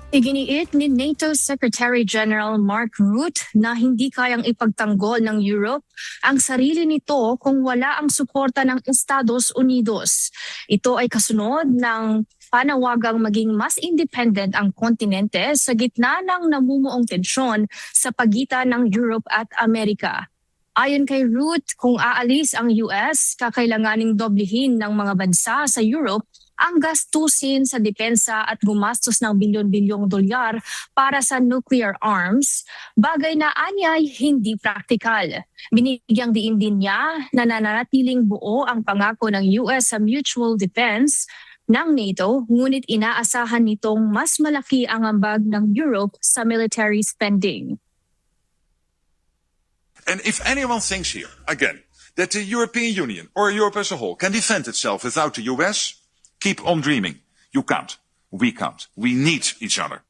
Iginiit ni NATO Secretary General Mark Rutte na hindi kayang ipagtanggol ng Europe ang sarili nito kung wala ang suporta ng Estados Unidos. Ito ay kasunod ng panawagang maging mas independent ang kontinente sa gitna ng namumuong tensyon sa pagitan ng Europe at Amerika. Ayon kay Rutte, kung aalis ang US, kakailanganing doblehin ng mga bansa sa Europe ang gastusin sa depensa at gumastos ng bilyon-bilyong dolyar para sa nuclear arms, bagay na anyay hindi praktikal. Binigyang diin din niya na nananatiling buo ang pangako ng US sa mutual defense ng NATO, ngunit inaasahan nitong mas malaki ang ambag ng Europe sa military spending. And if anyone thinks here, again, that the European Union or Europe as a whole can defend itself without the US, keep on dreaming. You can't. We can't. We need each other.